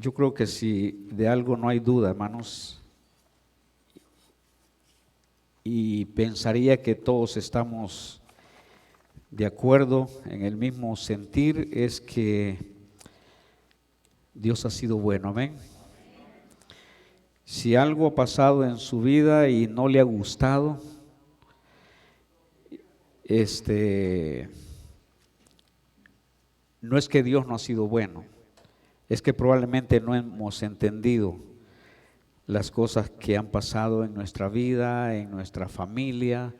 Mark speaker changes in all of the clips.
Speaker 1: Yo creo que si de algo no hay duda, hermanos, y pensaría que todos estamos de acuerdo en el mismo sentir, es que Dios ha sido bueno, amén. Si algo ha pasado en su vida y no le ha gustado, no es que Dios no ha sido bueno, es que probablemente no hemos entendido las cosas que han pasado en nuestra vida, en nuestra familia,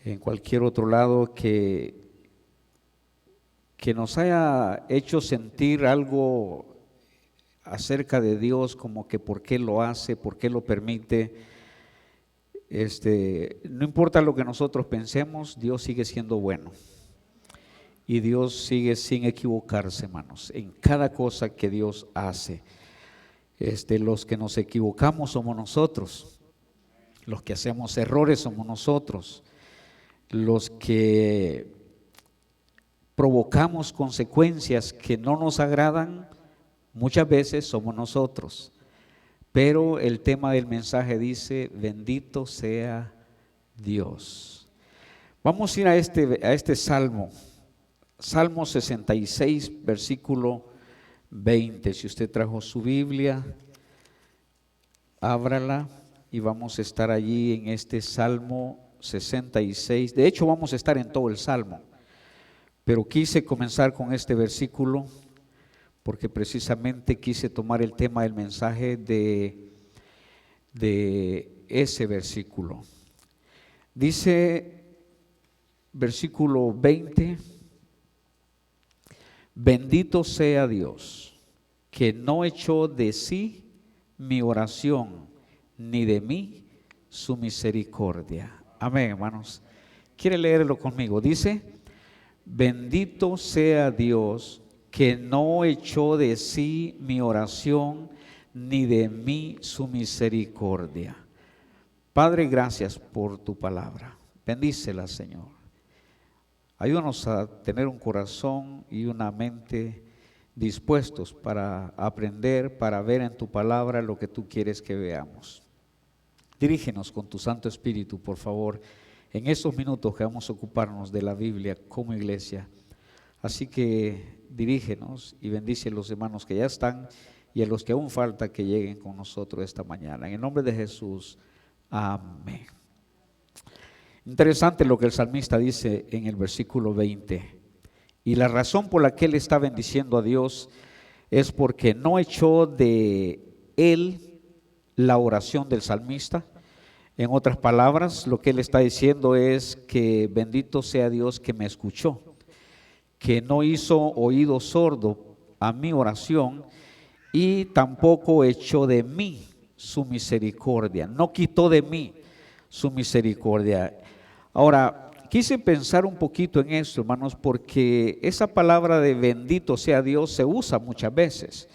Speaker 1: en cualquier otro lado que nos haya hecho sentir algo acerca de Dios, como que por qué lo hace, por qué lo permite. No importa lo que nosotros pensemos, Dios sigue siendo bueno. Y Dios sigue sin equivocarse, hermanos, en cada cosa que Dios hace. Los que nos equivocamos somos nosotros, los que hacemos errores somos nosotros, los que provocamos consecuencias que no nos agradan, muchas veces somos nosotros. Pero el tema del mensaje dice: bendito sea Dios. Vamos a ir a este salmo. Salmo 66, versículo 20. Si usted trajo su Biblia, ábrala y vamos a estar allí en este Salmo 66. De hecho, vamos a estar en todo el Salmo, pero quise comenzar con este versículo porque precisamente quise tomar el tema del mensaje de ese versículo. Dice, versículo 20: bendito sea Dios, que no echó de sí mi oración, ni de mí su misericordia. Amén, hermanos. ¿Quiere leerlo conmigo? Dice: bendito sea Dios, que no echó de sí mi oración, ni de mí su misericordia. Padre, gracias por tu palabra. Bendícela, Señor. Ayúdanos a tener un corazón y una mente dispuestos para aprender, para ver en tu palabra lo que tú quieres que veamos. Dirígenos con tu Santo Espíritu, por favor, en estos minutos que vamos a ocuparnos de la Biblia como iglesia. Así que dirígenos y bendice a los hermanos que ya están y a los que aún falta que lleguen con nosotros esta mañana. En el nombre de Jesús, amén. Interesante lo que el salmista dice en el versículo 20. Y la razón por la que él está bendiciendo a Dios es porque no echó de él la oración del salmista. En otras palabras, lo que él está diciendo es que bendito sea Dios que me escuchó, que no hizo oído sordo a mi oración y tampoco echó de mí su misericordia, no quitó de mí su misericordia. Ahora, quise pensar un poquito en esto, hermanos, porque esa palabra de bendito sea Dios se usa muchas veces.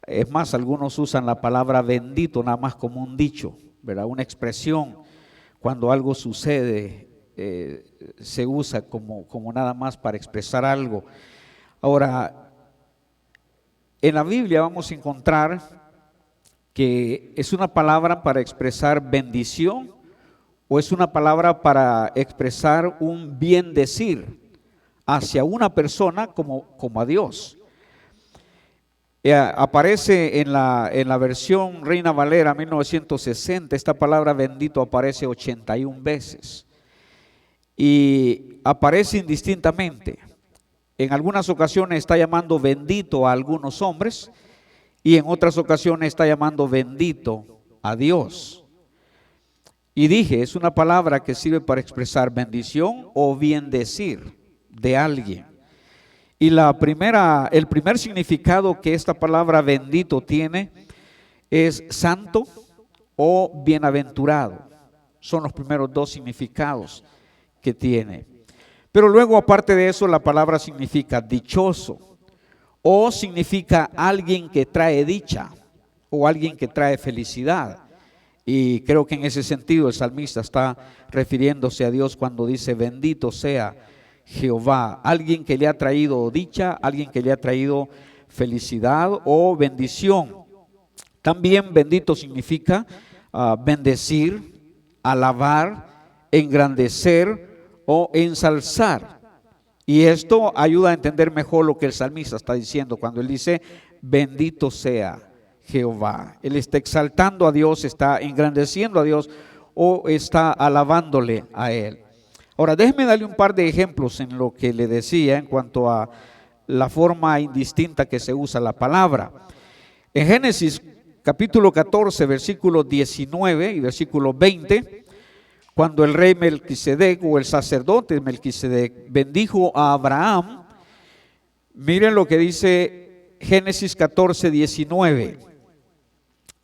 Speaker 1: Es más, algunos usan la palabra bendito nada más como un dicho, ¿verdad? Una expresión. Cuando algo sucede, se usa como nada más para expresar algo. Ahora, en la Biblia vamos a encontrar que es una palabra para expresar bendición o es una palabra para expresar un bien decir hacia una persona como a Dios. Aparece en la versión Reina Valera 1960, esta palabra bendito aparece 81 veces y aparece indistintamente. En algunas ocasiones está llamando bendito a algunos hombres y en otras ocasiones está llamando bendito a Dios. Y dije, es una palabra que sirve para expresar bendición o bien decir de alguien. Y el primer significado que esta palabra bendito tiene es santo o bienaventurado. Son los primeros dos significados que tiene. Pero luego, aparte de eso, la palabra significa dichoso o significa alguien que trae dicha o alguien que trae felicidad. Y creo que en ese sentido el salmista está refiriéndose a Dios cuando dice bendito sea Jehová, alguien que le ha traído dicha, alguien que le ha traído felicidad o bendición. También bendito significa bendecir, alabar, engrandecer o ensalzar. Y esto ayuda a entender mejor lo que el salmista está diciendo cuando él dice, bendito sea Jehová. Él está exaltando a Dios, está engrandeciendo a Dios o está alabándole a Él. Ahora, déjeme darle un par de ejemplos en lo que le decía en cuanto a la forma indistinta que se usa la palabra. En Génesis capítulo 14, versículo 19 y versículo 20, cuando el rey Melquisedec o el sacerdote Melquisedec bendijo a Abraham, miren lo que dice Génesis 14, 19.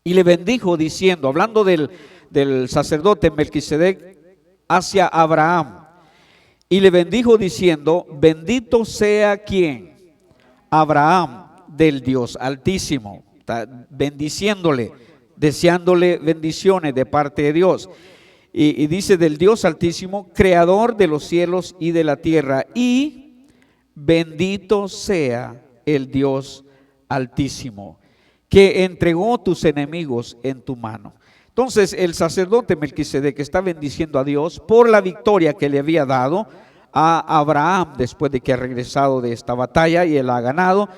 Speaker 1: Y le bendijo diciendo, hablando del sacerdote Melquisedec hacia Abraham, y le bendijo diciendo, bendito sea quien, Abraham, del Dios Altísimo. Está bendiciéndole, deseándole bendiciones de parte de Dios. Y dice del Dios Altísimo, creador de los cielos y de la tierra, y bendito sea el Dios Altísimo, que entregó tus enemigos en tu mano. Entonces el sacerdote Melquisedec está bendiciendo a Dios por la victoria que le había dado a Abraham después de que ha regresado de esta batalla y él ha ganado.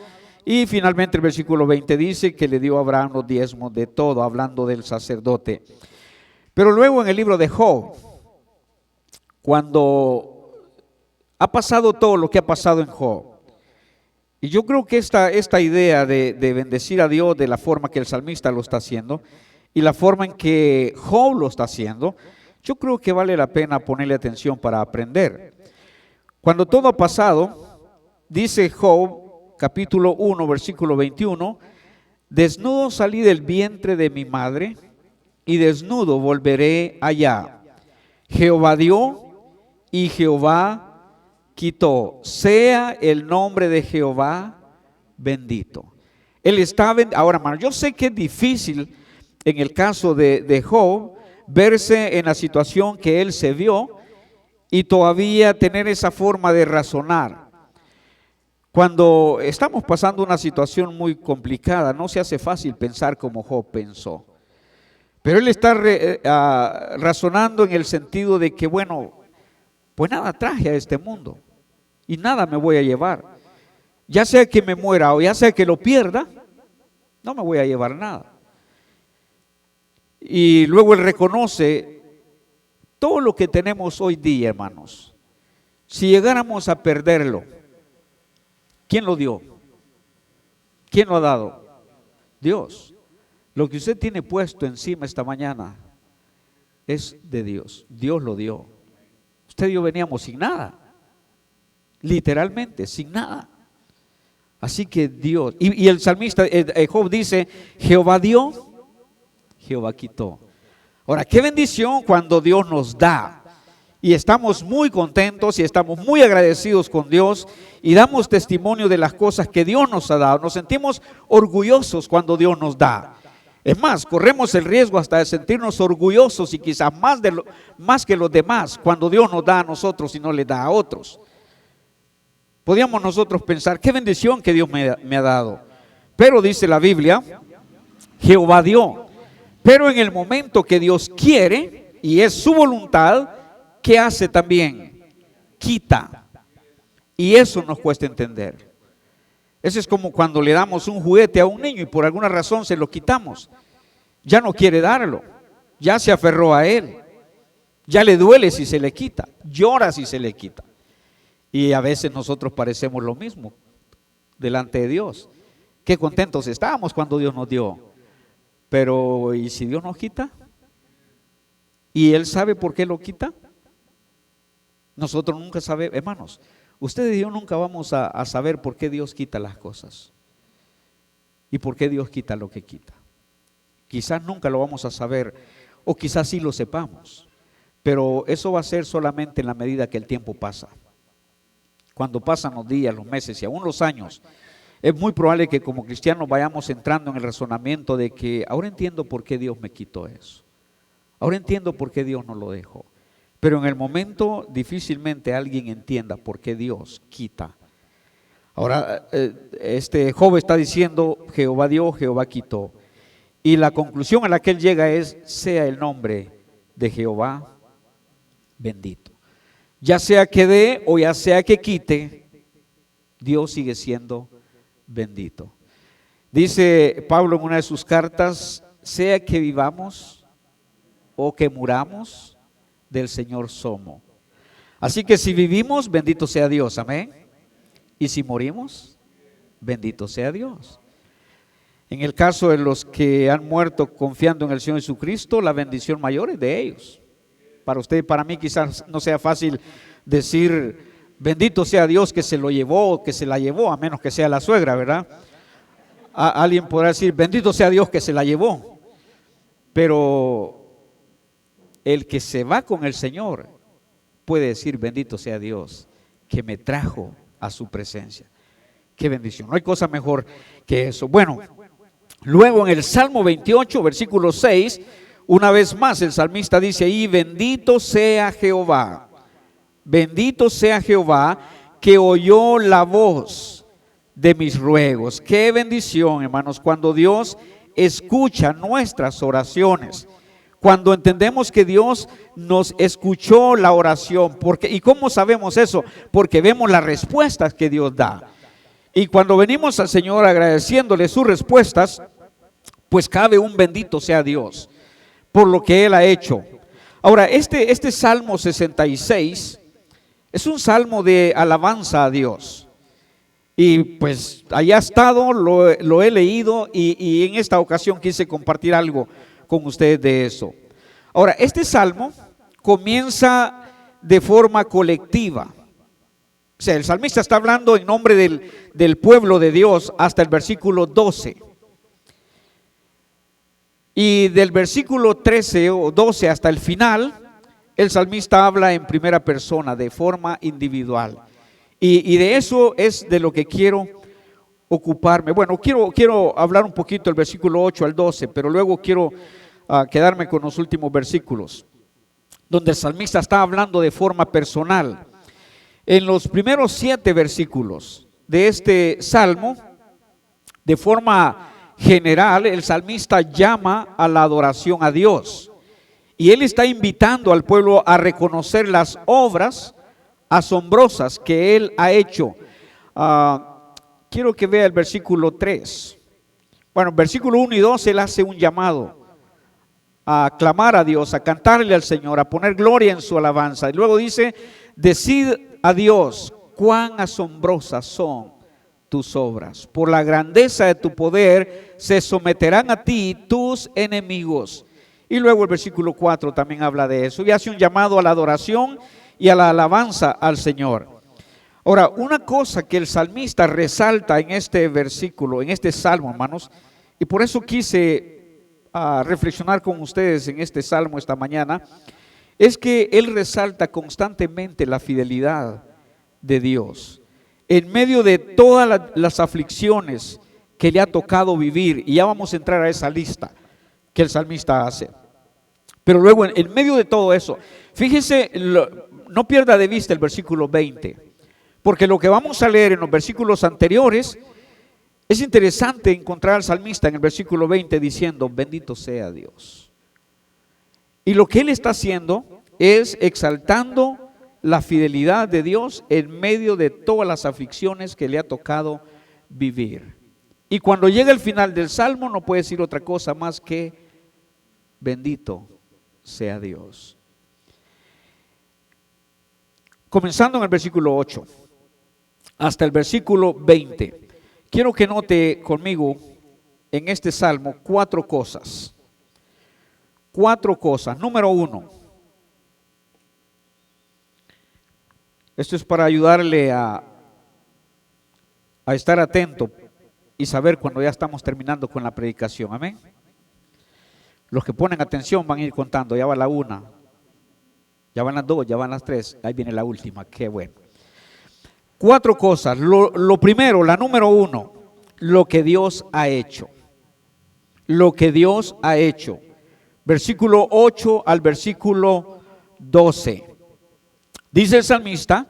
Speaker 1: Y finalmente el versículo 20 dice que le dio a Abraham los diezmos de todo, hablando del sacerdote. Pero luego en el libro de Job, cuando ha pasado todo lo que ha pasado en Job, y yo creo que esta idea de bendecir a Dios de la forma que el salmista lo está haciendo y la forma en que Job lo está haciendo, yo creo que vale la pena ponerle atención para aprender. Cuando todo ha pasado, dice Job, capítulo 1, versículo 21, desnudo salí del vientre de mi madre, y desnudo volveré allá. Jehová dio y Jehová quitó. Sea el nombre de Jehová bendito. Él está ahora, hermano, yo sé que es difícil en el caso de Job verse en la situación que él se vio y todavía tener esa forma de razonar. Cuando estamos pasando una situación muy complicada, no se hace fácil pensar como Job pensó. Pero él está razonando en el sentido de que, bueno, pues nada traje a este mundo y nada me voy a llevar. Ya sea que me muera o ya sea que lo pierda, no me voy a llevar nada. Y luego él reconoce todo lo que tenemos hoy día, hermanos. Si llegáramos a perderlo, ¿quién lo dio? ¿Quién lo ha dado? Dios. Lo que usted tiene puesto encima esta mañana es de Dios. Dios lo dio. Usted y yo veníamos sin nada. Literalmente, sin nada. Así que Dios, y el salmista Job dice, Jehová dio, Jehová quitó. Ahora, qué bendición cuando Dios nos da. Y estamos muy contentos y estamos muy agradecidos con Dios y damos testimonio de las cosas que Dios nos ha dado. Nos sentimos orgullosos cuando Dios nos da. Es más, corremos el riesgo hasta de sentirnos orgullosos y quizás más que los demás cuando Dios nos da a nosotros y no le da a otros. Podríamos nosotros pensar, qué bendición que Dios me ha dado. Pero dice la Biblia, Jehová dio. Pero en el momento que Dios quiere y es su voluntad, ¿qué hace también? Quita. Y eso nos cuesta entender. Eso es como cuando le damos un juguete a un niño y por alguna razón se lo quitamos. Ya no quiere darlo, ya se aferró a él, ya le duele si se le quita, llora si se le quita. Y a veces nosotros parecemos lo mismo delante de Dios. Qué contentos estábamos cuando Dios nos dio. Pero ¿y si Dios nos quita? ¿Y Él sabe por qué lo quita? Nosotros nunca sabemos, hermanos. Usted y yo nunca vamos a saber por qué Dios quita las cosas y por qué Dios quita lo que quita. Quizás nunca lo vamos a saber o quizás sí lo sepamos, pero eso va a ser solamente en la medida que el tiempo pasa. Cuando pasan los días, los meses y aún los años, es muy probable que como cristianos vayamos entrando en el razonamiento de que ahora entiendo por qué Dios me quitó eso. Ahora entiendo por qué Dios no lo dejó. Pero en el momento difícilmente alguien entienda por qué Dios quita. Ahora, Job está diciendo, Jehová dio, Jehová quitó. Y la conclusión a la que él llega es, sea el nombre de Jehová bendito. Ya sea que dé o ya sea que quite, Dios sigue siendo bendito. Dice Pablo en una de sus cartas, sea que vivamos o que muramos, del Señor somos. Así que si vivimos, bendito sea Dios, amén. Y si morimos, bendito sea Dios. En el caso de los que han muerto confiando en el Señor Jesucristo, la bendición mayor es de ellos. Para usted y para mí quizás no sea fácil decir, bendito sea Dios que se lo llevó o que se la llevó, a menos que sea la suegra, ¿verdad? Alguien podrá decir, bendito sea Dios que se la llevó. Pero el que se va con el Señor puede decir, bendito sea Dios que me trajo a su presencia. Qué bendición, no hay cosa mejor que eso. Bueno, luego en el Salmo 28, versículo 6, una vez más el salmista dice ahí, bendito sea Jehová que oyó la voz de mis ruegos. Qué bendición, hermanos, cuando Dios escucha nuestras oraciones. Cuando entendemos que Dios nos escuchó la oración. ¿Y cómo sabemos eso? Porque vemos las respuestas que Dios da. Y cuando venimos al Señor agradeciéndole sus respuestas, pues cabe un bendito sea Dios por lo que Él ha hecho. Ahora, este Salmo 66 es un salmo de alabanza a Dios. Y pues allá ha estado, lo he leído y en esta ocasión quise compartir algo con ustedes de eso. Ahora, este salmo comienza de forma colectiva. O sea, el salmista está hablando en nombre del pueblo de Dios hasta el versículo 12. Y del versículo 13 o 12 hasta el final, el salmista habla en primera persona, de forma individual. Y de eso es de lo que quiero ocuparme. Bueno, quiero hablar un poquito del versículo 8 al 12, pero luego quiero quedarme con los últimos versículos, donde el salmista está hablando de forma personal. En los primeros 7 versículos de este salmo, de forma general, el salmista llama a la adoración a Dios. Y él está invitando al pueblo a reconocer las obras asombrosas que Él ha hecho. Quiero que vea el versículo 3. Bueno, versículo 1 y 2, Él hace un llamado a clamar a Dios, a cantarle al Señor, a poner gloria en su alabanza. Y luego dice, decid a Dios, cuán asombrosas son tus obras. Por la grandeza de tu poder se someterán a ti tus enemigos. Y luego el versículo 4 también habla de eso y hace un llamado a la adoración y a la alabanza al Señor. Ahora, una cosa que el salmista resalta en este versículo, en este salmo, hermanos, y por eso quise reflexionar con ustedes en este salmo esta mañana, es que él resalta constantemente la fidelidad de Dios. En medio de todas las aflicciones que le ha tocado vivir, y ya vamos a entrar a esa lista que el salmista hace. Pero luego en medio de todo eso, fíjese, no pierda de vista el versículo 20, porque lo que vamos a leer en los versículos anteriores, es interesante encontrar al salmista en el versículo 20 diciendo, bendito sea Dios. Y lo que él está haciendo es exaltando la fidelidad de Dios en medio de todas las aflicciones que le ha tocado vivir. Y cuando llega el final del salmo no puede decir otra cosa más que bendito sea Dios. Comenzando en el versículo 8 hasta el versículo 20, quiero que note conmigo en este salmo 4 cosas. 4 cosas. Número 1. Esto es para ayudarle a estar atento y saber cuando ya estamos terminando con la predicación. Amén. Los que ponen atención van a ir contando. Ya va la 1, ya van las 2, ya van las 3. Ahí viene la última. Qué bueno. 4 cosas. Lo primero, la número 1, lo que Dios ha hecho. Lo que Dios ha hecho. Versículo 8 al versículo 12. Dice el salmista,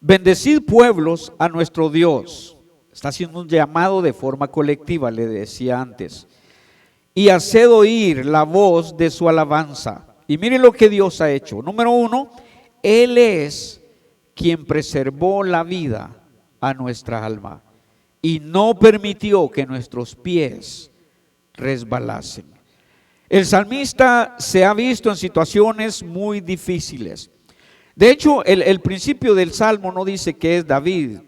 Speaker 1: bendecid pueblos a nuestro Dios, Está haciendo un llamado de forma colectiva, le decía antes. Y haced oír la voz de su alabanza. Y miren lo que Dios ha hecho. Número 1, Él es quien preservó la vida a nuestra alma y no permitió que nuestros pies resbalasen. El salmista se ha visto en situaciones muy difíciles. De hecho, el principio del salmo no dice que es David.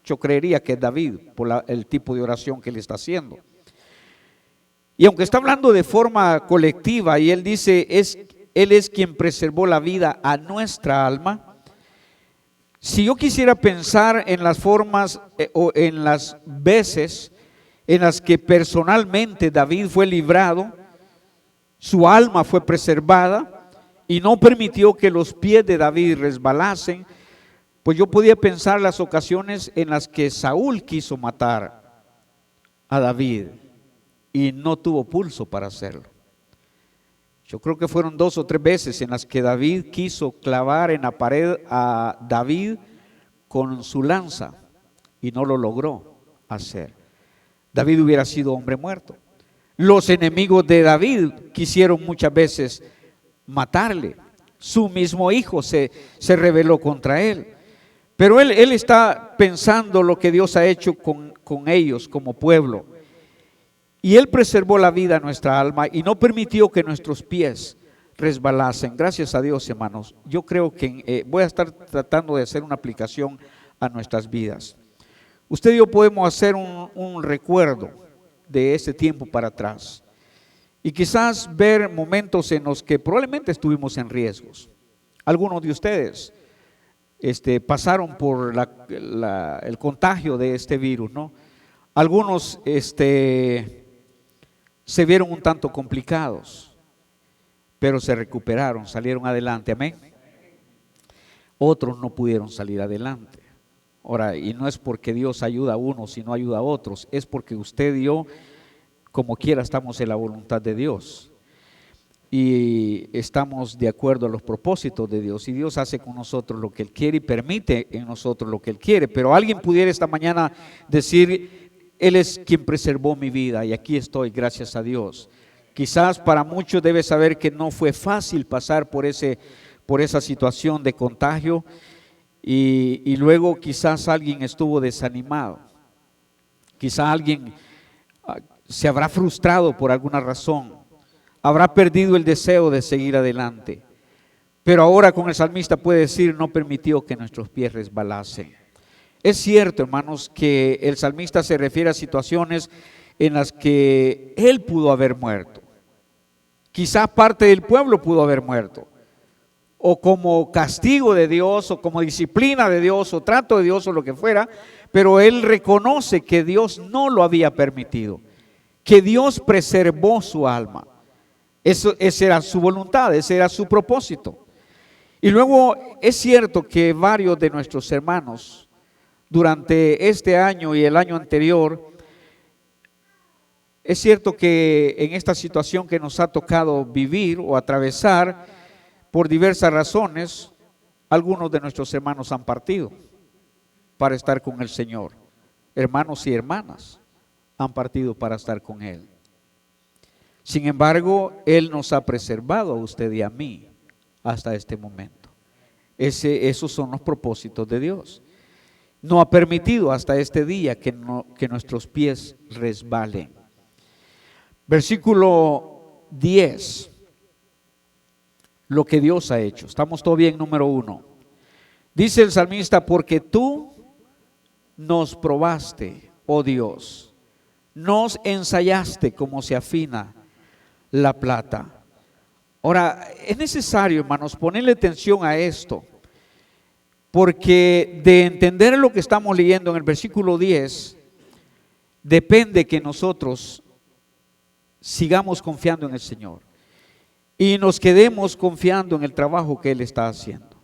Speaker 1: Yo creería que es David por el tipo de oración que él está haciendo. Y aunque está hablando de forma colectiva y él dice, Él es quien preservó la vida a nuestra alma. Si yo quisiera pensar en las formas o en las veces en las que personalmente David fue librado, su alma fue preservada y no permitió que los pies de David resbalasen, pues yo podía pensar las ocasiones en las que Saúl quiso matar a David y no tuvo pulso para hacerlo. Yo creo que fueron 2 o 3 veces en las que David quiso clavar en la pared a David con su lanza y no lo logró hacer. David hubiera sido hombre muerto. Los enemigos de David quisieron muchas veces matarle. Su mismo hijo se rebeló contra él. Pero él está pensando lo que Dios ha hecho con ellos como pueblo. Y Él preservó la vida a nuestra alma y no permitió que nuestros pies resbalasen. Gracias a Dios, hermanos. Yo creo que voy a estar tratando de hacer una aplicación a nuestras vidas. Usted y yo podemos hacer un recuerdo de ese tiempo para atrás. Y quizás ver momentos en los que probablemente estuvimos en riesgos. Algunos de ustedes pasaron por el contagio de este virus, ¿no? Algunos se vieron un tanto complicados, pero se recuperaron, salieron adelante, amén. Otros no pudieron salir adelante. Ahora, y no es porque Dios ayuda a unos y no ayuda a otros, es porque usted y yo, como quiera, estamos en la voluntad de Dios y estamos de acuerdo a los propósitos de Dios, y Dios hace con nosotros lo que Él quiere y permite en nosotros lo que Él quiere. Pero alguien pudiera esta mañana decir: Él es quien preservó mi vida y aquí estoy, gracias a Dios. Quizás para muchos debe saber que no fue fácil pasar por esa situación de contagio y luego quizás alguien estuvo desanimado. Quizás alguien se habrá frustrado por alguna razón, habrá perdido el deseo de seguir adelante. Pero ahora con el salmista puede decir: no permitió que nuestros pies resbalasen. Es cierto, hermanos, que el salmista se refiere a situaciones en las que él pudo haber muerto. Quizás parte del pueblo pudo haber muerto. O como castigo de Dios, o como disciplina de Dios, o trato de Dios, o lo que fuera. Pero él reconoce que Dios no lo había permitido. Que Dios preservó su alma. Esa era su voluntad, ese era su propósito. Y luego es cierto que varios de nuestros hermanos durante este año y el año anterior, es cierto que en esta situación que nos ha tocado vivir o atravesar por diversas razones, algunos de nuestros hermanos han partido para estar con el Señor. Hermanos y hermanas han partido para estar con Él. Sin embargo, Él nos ha preservado a usted y a mí hasta este momento. Esos son los propósitos de Dios. No ha permitido hasta este día que nuestros pies resbalen. Versículo 10. Lo que Dios ha hecho. Estamos todavía en número 1. Dice el salmista: porque tú nos probaste, oh Dios, nos ensayaste como se afina la plata. Ahora, es necesario, hermanos, ponerle atención a esto. Porque de entender lo que estamos leyendo en el versículo 10, depende que nosotros sigamos confiando en el Señor y nos quedemos confiando en el trabajo que Él está haciendo.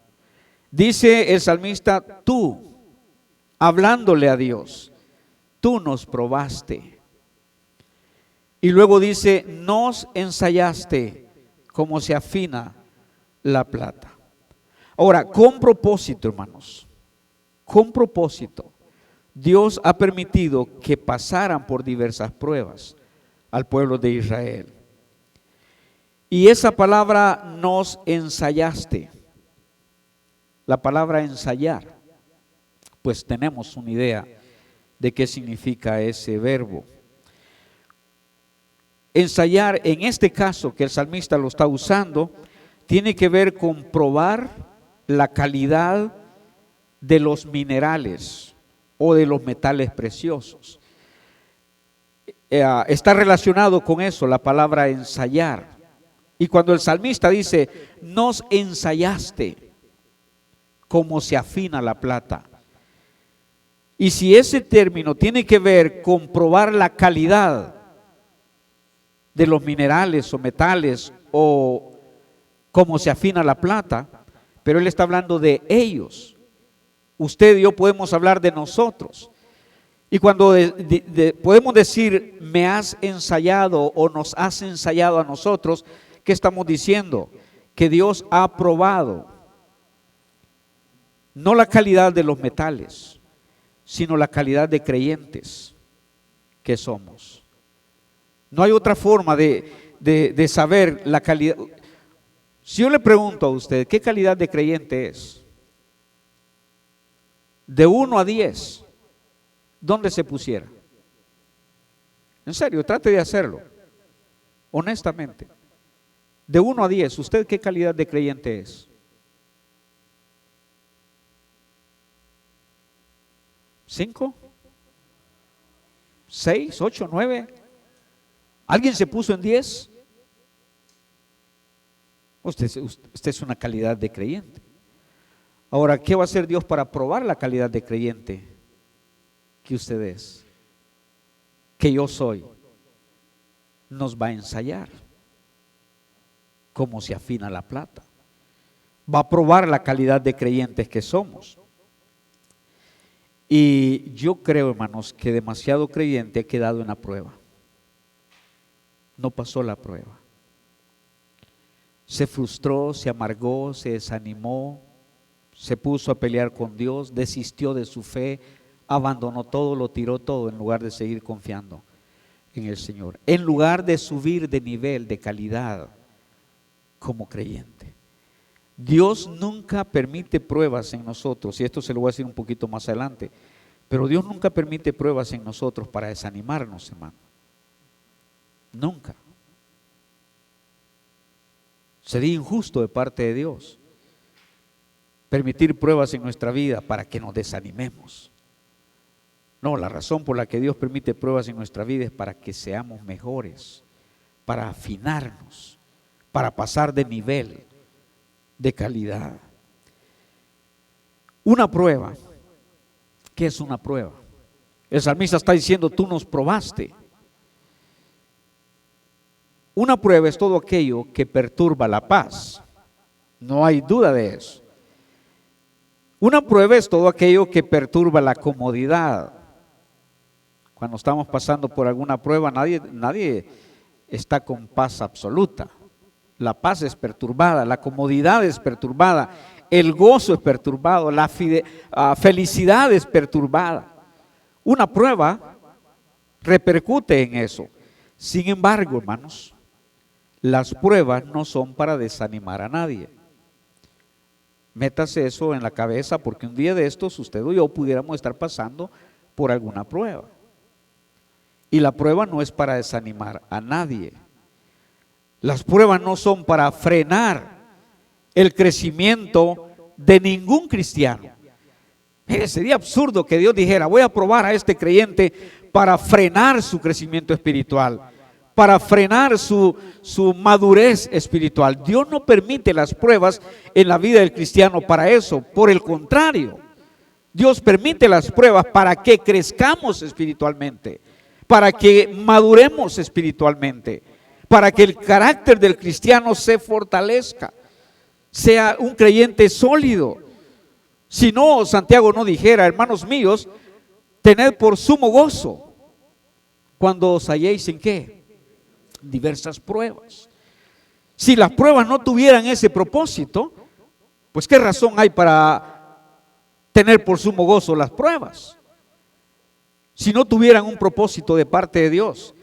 Speaker 1: Dice el salmista: tú, hablándole a Dios, tú nos probaste. Y luego dice: nos ensayaste como se afina la plata. Ahora, con propósito, hermanos, con propósito. Dios ha permitido que pasaran por diversas pruebas al pueblo de Israel. Y esa palabra nos ensayaste, la palabra ensayar, pues tenemos una idea de qué significa ese verbo. Ensayar, en este caso que el salmista lo está usando, tiene que ver con probar la calidad de los minerales o de los metales preciosos. Está relacionado con eso la palabra ensayar. Y cuando el salmista dice, nos ensayaste, como se afina la plata. Y si ese término tiene que ver con probar la calidad de los minerales o metales o cómo se afina la plata, pero él está hablando de ellos. Usted y yo podemos hablar de nosotros. Y cuando podemos decir, me has ensayado o nos has ensayado a nosotros, ¿qué estamos diciendo? Que Dios ha probado no la calidad de los metales, sino la calidad de creyentes que somos. No hay otra forma de saber la calidad. Si yo le pregunto a usted, ¿qué calidad de creyente es? De 1 a 10, ¿dónde se pusiera? En serio, trate de hacerlo, honestamente. De 1 a 10, ¿usted qué calidad de creyente es? 5, 6, 8, 9. ¿Alguien se puso en 10? Usted es una calidad de creyente. Ahora, ¿qué va a hacer Dios para probar la calidad de creyente que usted es? Que yo soy. Nos va a ensayar cómo se afina la plata. Va a probar la calidad de creyentes que somos. Y yo creo, hermanos, que demasiado creyente ha quedado en la prueba. No pasó la prueba. Se frustró, se amargó, se desanimó, se puso a pelear con Dios, desistió de su fe, abandonó todo, lo tiró todo en lugar de seguir confiando en el Señor. En lugar de subir de nivel, de calidad como creyente. Dios nunca permite pruebas en nosotros, y esto se lo voy a decir un poquito más adelante, pero Dios nunca permite pruebas en nosotros para desanimarnos, hermano. Nunca. Sería injusto de parte de Dios permitir pruebas en nuestra vida para que nos desanimemos. No, la razón por la que Dios permite pruebas en nuestra vida es para que seamos mejores, para afinarnos, para pasar de nivel, de calidad. Una prueba. ¿Qué es una prueba? El salmista está diciendo, tú nos probaste. Una prueba es todo aquello que perturba la paz. No hay duda de eso. Una prueba es todo aquello que perturba la comodidad. Cuando estamos pasando por alguna prueba, nadie está con paz absoluta. La paz es perturbada, la comodidad es perturbada, el gozo es perturbado, la felicidad es perturbada. Una prueba repercute en eso. Sin embargo, hermanos, las pruebas no son para desanimar a nadie. Métase eso en la cabeza, porque un día de estos usted o yo pudiéramos estar pasando por alguna prueba. Y la prueba no es para desanimar a nadie. Las pruebas no son para frenar el crecimiento de ningún cristiano. Sería absurdo que Dios dijera, voy a probar a este creyente para frenar su crecimiento espiritual, para frenar su madurez espiritual. Dios no permite las pruebas en la vida del cristiano para eso. Por el contrario, Dios permite las pruebas para que crezcamos espiritualmente, para que maduremos espiritualmente, para que el carácter del cristiano se fortalezca, sea un creyente sólido. Si no, Santiago no dijera, hermanos míos, tened por sumo gozo cuando os halléis en ¿qué? Diversas pruebas. Si las pruebas no tuvieran ese propósito, pues qué razón hay para tener por sumo gozo las pruebas. si no tuvieran un propósito de parte de Dios,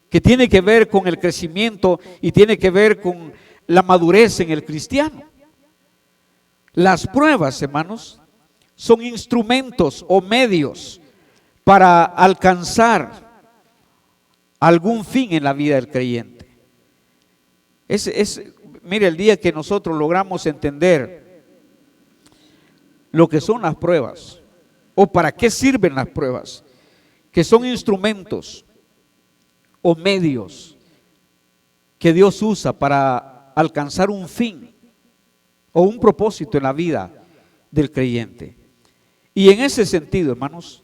Speaker 1: que tiene que ver con el crecimiento y tiene que ver con la madurez en el cristiano. Las pruebas, hermanos, son instrumentos o medios para alcanzar algún fin en la vida del creyente. Mire, el día que nosotros logramos entender lo que son las pruebas o para qué sirven las pruebas, que son instrumentos o medios que Dios usa para alcanzar un fin o un propósito en la vida del creyente. Y en ese sentido, hermanos,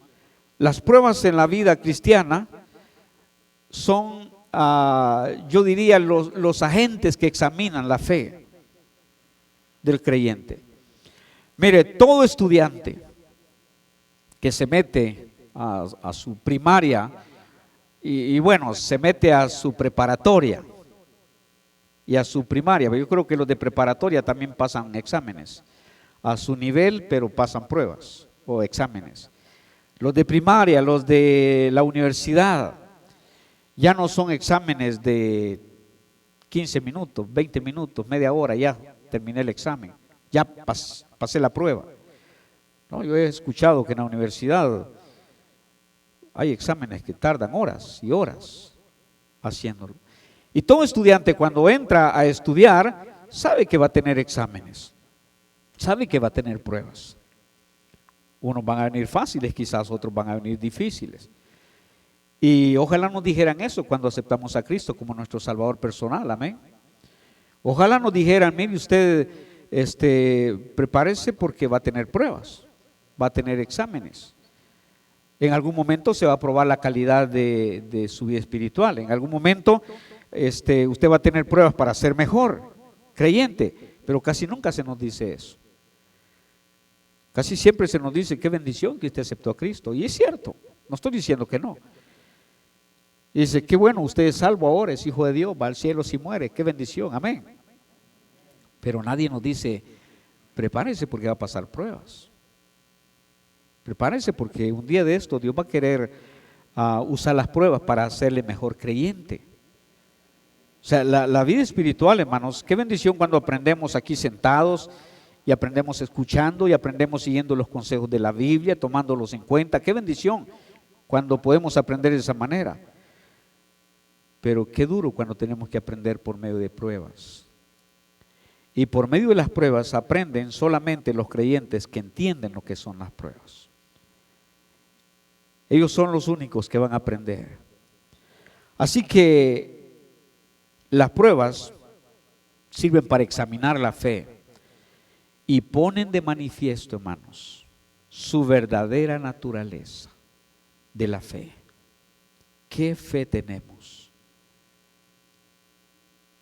Speaker 1: las pruebas en la vida cristiana son, yo diría, los agentes que examinan la fe del creyente. Mire, todo estudiante que se mete a su primaria y bueno, se mete a su preparatoria y a su primaria, yo creo que los de preparatoria también pasan exámenes a su nivel, pero pasan pruebas o exámenes. Los de primaria, los de la universidad, ya no son exámenes de 15 minutos, 20 minutos, media hora, ya terminé el examen, ya pasé la prueba. No, yo he escuchado que en la universidad hay exámenes que tardan horas y horas haciéndolo. Y todo estudiante cuando entra a estudiar sabe que va a tener exámenes, sabe que va a tener pruebas. Unos van a venir fáciles, quizás otros van a venir difíciles. Y ojalá nos dijeran eso cuando aceptamos a Cristo como nuestro Salvador personal, amén. Ojalá nos dijeran, mire usted, prepárese porque va a tener pruebas, va a tener exámenes. En algún momento se va a probar la calidad de su vida espiritual. En algún momento usted va a tener pruebas para ser mejor creyente, pero casi nunca se nos dice eso. Casi siempre se nos dice, qué bendición que usted aceptó a Cristo. Y es cierto, no estoy diciendo que no. Y dice, qué bueno, usted es salvo ahora, es hijo de Dios, va al cielo si muere, qué bendición, amén. Pero nadie nos dice, prepárese porque va a pasar pruebas. Prepárese porque un día de esto Dios va a querer usar las pruebas para hacerle mejor creyente. O sea, la vida espiritual, hermanos, qué bendición cuando aprendemos aquí sentados y aprendemos escuchando y aprendemos siguiendo los consejos de la Biblia, tomándolos en cuenta. Qué bendición cuando podemos aprender de esa manera. Pero qué duro cuando tenemos que aprender por medio de pruebas. Y por medio de las pruebas aprenden solamente los creyentes que entienden lo que son las pruebas. Ellos son los únicos que van a aprender. Así que las pruebas sirven para examinar la fe y ponen de manifiesto, hermanos, su verdadera naturaleza de la fe. ¿Qué fe tenemos?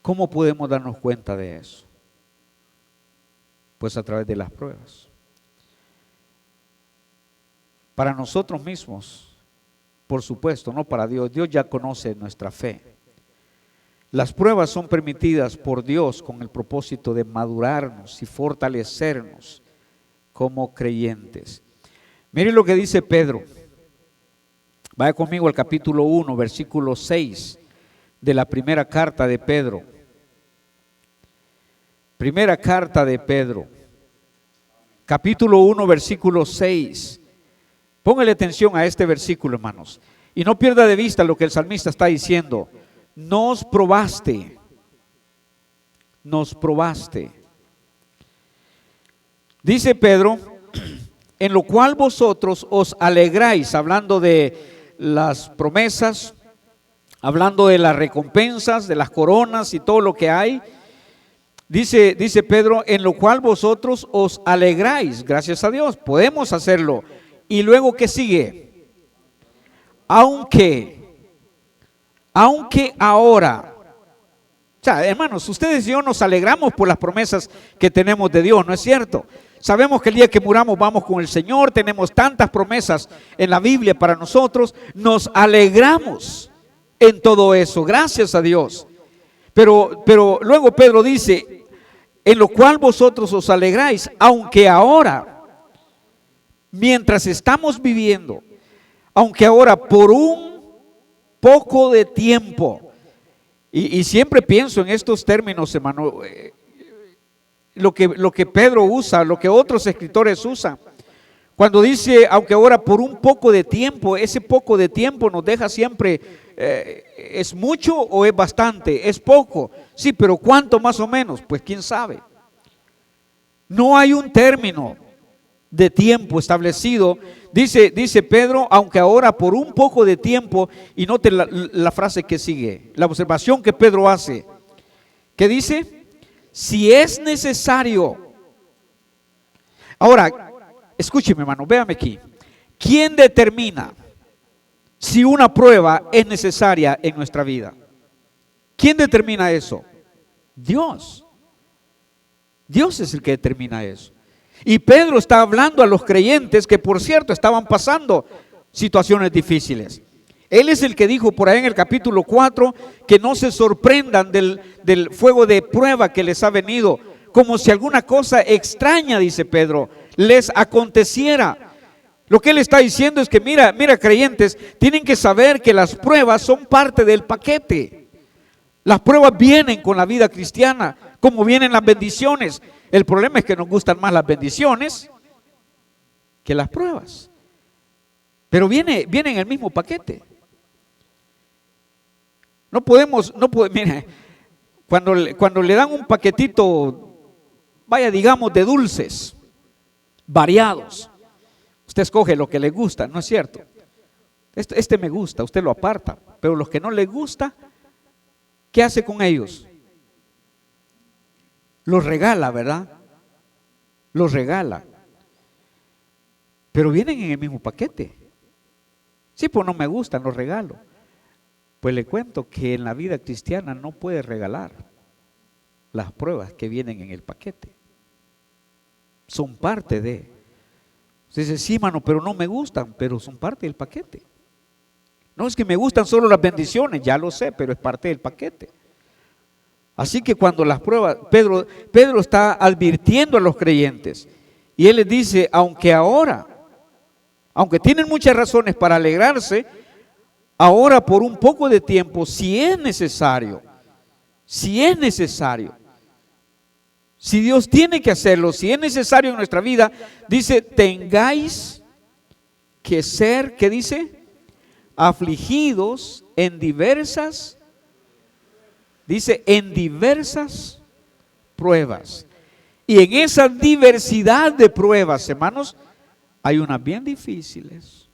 Speaker 1: ¿Cómo podemos darnos cuenta de eso? Pues a través de las pruebas. Para nosotros mismos, por supuesto, no para Dios. Dios ya conoce nuestra fe. Las pruebas son permitidas por Dios con el propósito de madurarnos y fortalecernos como creyentes. Miren lo que dice Pedro. Vaya conmigo al capítulo 1, versículo 6 de la primera carta de Pedro. Primera carta de Pedro, capítulo 1, versículo 6. Póngale atención a este versículo, hermanos, y no pierda de vista lo que el salmista está diciendo. Nos probaste. Dice Pedro, en lo cual vosotros os alegráis, hablando de las promesas, hablando de las recompensas, de las coronas y todo lo que hay. Dice Pedro, en lo cual vosotros os alegráis, gracias a Dios, podemos hacerlo. Y luego, ¿qué sigue? Aunque ahora, o sea, hermanos, ustedes y yo nos alegramos por las promesas que tenemos de Dios, ¿no es cierto? Sabemos que el día que muramos vamos con el Señor, tenemos tantas promesas en la Biblia para nosotros, nos alegramos en todo eso, gracias a Dios. Pero luego Pedro dice, en lo cual vosotros os alegráis, aunque ahora, mientras estamos viviendo, aunque ahora por un poco de tiempo, y siempre pienso en estos términos, hermano, lo que Pedro usa, lo que otros escritores usan. Cuando dice, aunque ahora por un poco de tiempo, ese poco de tiempo nos deja siempre, ¿es mucho o es bastante? Es poco. Sí, pero ¿cuánto más o menos? Pues quién sabe. No hay un término de tiempo establecido. Dice Pedro, aunque ahora por un poco de tiempo, y note la frase que sigue, la observación que Pedro hace, que dice, si es necesario. Ahora, escúcheme, hermano, véame aquí. ¿Quién determina si una prueba es necesaria en nuestra vida? ¿Quién determina eso? Dios. Dios es el que determina eso. Y Pedro está hablando a los creyentes que, por cierto, estaban pasando situaciones difíciles. Él es el que dijo por ahí en el capítulo 4 que no se sorprendan del fuego de prueba que les ha venido, como si alguna cosa extraña, dice Pedro, les aconteciera. Lo que él está diciendo es que mira creyentes, tienen que saber que las pruebas son parte del paquete. Las pruebas vienen con la vida cristiana, como vienen las bendiciones. El problema es que nos gustan más las bendiciones que las pruebas. Pero viene en el mismo paquete. Mire, cuando le dan un paquetito, vaya, digamos, de dulces variados, usted escoge lo que le gusta, ¿no es cierto? Este me gusta, usted lo aparta, pero los que no le gusta, ¿qué hace con ellos? Los regala, ¿verdad? Los regala. Pero vienen en el mismo paquete. Sí, pues no me gustan, los regalo. Pues le cuento que en la vida cristiana no puede regalar las pruebas que vienen en el paquete. Son parte de. Usted dice, sí, mano, pero no me gustan, pero son parte del paquete. No es que me gustan solo las bendiciones, ya lo sé, pero es parte del paquete. Así que cuando las pruebas, Pedro está advirtiendo a los creyentes y él les dice, aunque tienen muchas razones para alegrarse, ahora por un poco de tiempo, si es necesario, si Dios tiene que hacerlo, si es necesario en nuestra vida, dice, tengáis que ser, ¿qué dice? Afligidos en diversas pruebas. Y en esa diversidad de pruebas, hermanos, hay unas bien difíciles.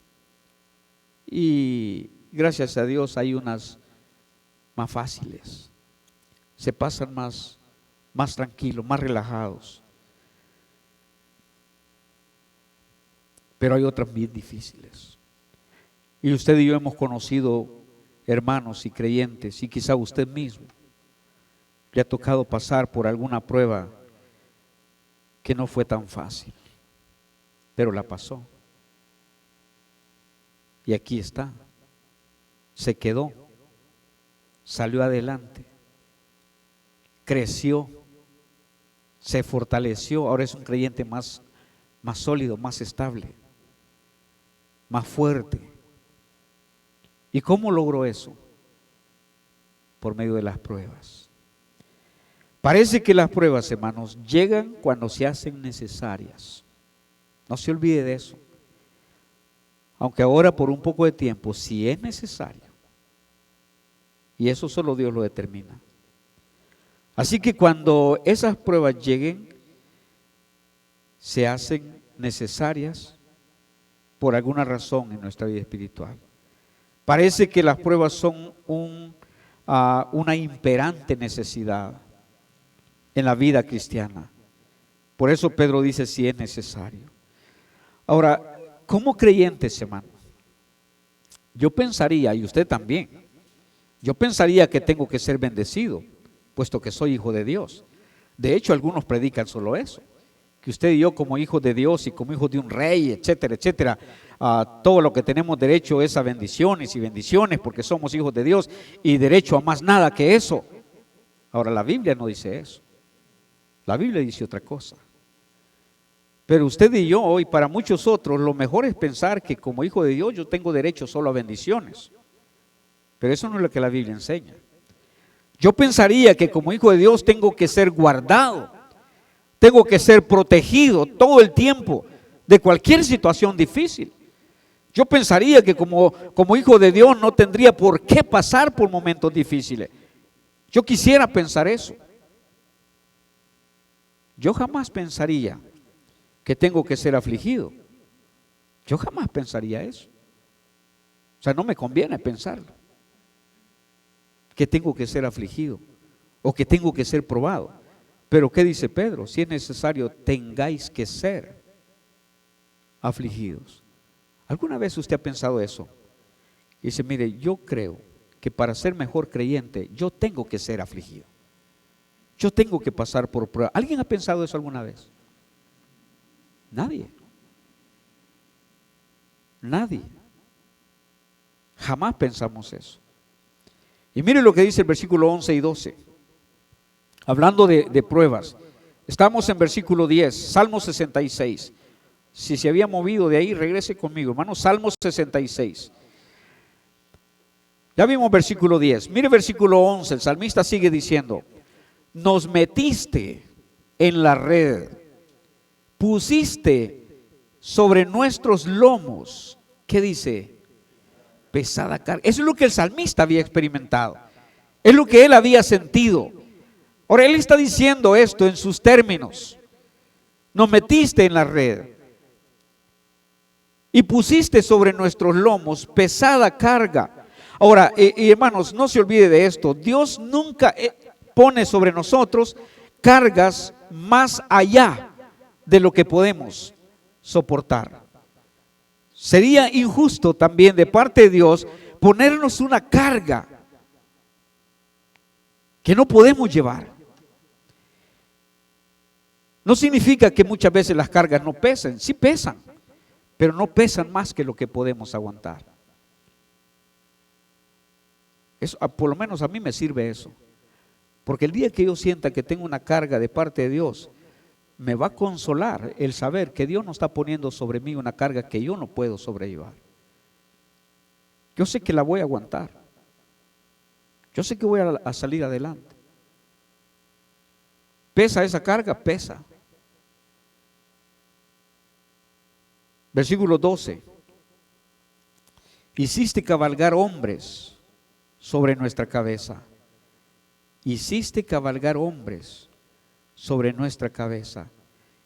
Speaker 1: Y gracias a Dios hay unas más fáciles. Se pasan más tranquilos, más relajados. Pero hay otras bien difíciles. Y usted y yo hemos conocido hermanos y creyentes, y quizá usted mismo le ha tocado pasar por alguna prueba que no fue tan fácil, pero la pasó. Y aquí está, se quedó, salió adelante, creció, se fortaleció, ahora es un creyente más sólido, más estable, más fuerte. ¿Y cómo logró eso? Por medio de las pruebas. Parece que las pruebas, hermanos, llegan cuando se hacen necesarias. No se olvide de eso. Aunque ahora por un poco de tiempo, si es necesario. Y eso solo Dios lo determina. Así que cuando esas pruebas lleguen, se hacen necesarias por alguna razón en nuestra vida espiritual. Parece que las pruebas son una imperante necesidad en la vida cristiana. Por eso Pedro dice si es necesario. Ahora, como creyentes, hermano, yo pensaría, y usted también, yo pensaría que tengo que ser bendecido, puesto que soy hijo de Dios. De hecho, algunos predican solo eso, que usted y yo como hijos de Dios y como hijos de un rey, etcétera, etcétera, todo lo que tenemos derecho es a bendiciones y bendiciones porque somos hijos de Dios y derecho a más nada que eso. Ahora la Biblia no dice eso, la Biblia dice otra cosa. Pero usted y yo, y para muchos otros, lo mejor es pensar que como hijo de Dios yo tengo derecho solo a bendiciones. Pero eso no es lo que la Biblia enseña. Yo pensaría que como hijo de Dios tengo que ser guardado, tengo que ser protegido todo el tiempo de cualquier situación difícil. Yo pensaría que como hijo de Dios no tendría por qué pasar por momentos difíciles. Yo quisiera pensar eso. Yo jamás pensaría que tengo que ser afligido. Yo jamás pensaría eso. O sea, no me conviene pensarlo. Que tengo que ser afligido o que tengo que ser probado. Pero ¿qué dice Pedro? Si es necesario, tengáis que ser afligidos. ¿Alguna vez usted ha pensado eso? Y dice, mire, yo creo que para ser mejor creyente, yo tengo que ser afligido. Yo tengo que pasar por prueba. ¿Alguien ha pensado eso alguna vez? Nadie. Nadie. Jamás pensamos eso. Y mire lo que dice el versículo 11 y 12. Hablando de pruebas. Estamos en versículo 10, Salmo 66. Si se había movido de ahí, regrese conmigo, hermano. Salmo 66. Ya vimos versículo 10. Mire versículo 11. El salmista sigue diciendo: nos metiste en la red, pusiste sobre nuestros lomos. ¿Qué dice? Pesada carga. Eso es lo que el salmista había experimentado. Es lo que él había sentido. Ahora él está diciendo esto en sus términos. Nos metiste en la red y pusiste sobre nuestros lomos pesada carga. Ahora, y hermanos, no se olvide de esto. Dios nunca pone sobre nosotros cargas más allá de lo que podemos soportar. Sería injusto también de parte de Dios ponernos una carga que no podemos llevar. No significa que muchas veces las cargas no pesen, sí pesan, pero no pesan más que lo que podemos aguantar. Eso, por lo menos a mí me sirve eso, porque el día que yo sienta que tengo una carga de parte de Dios, me va a consolar el saber que Dios no está poniendo sobre mí una carga que yo no puedo sobrellevar. Yo sé que la voy a aguantar. Yo sé que voy a salir adelante. ¿Pesa esa carga? Pesa. Versículo 12. Hiciste cabalgar hombres sobre nuestra cabeza. Hiciste cabalgar hombres sobre nuestra cabeza.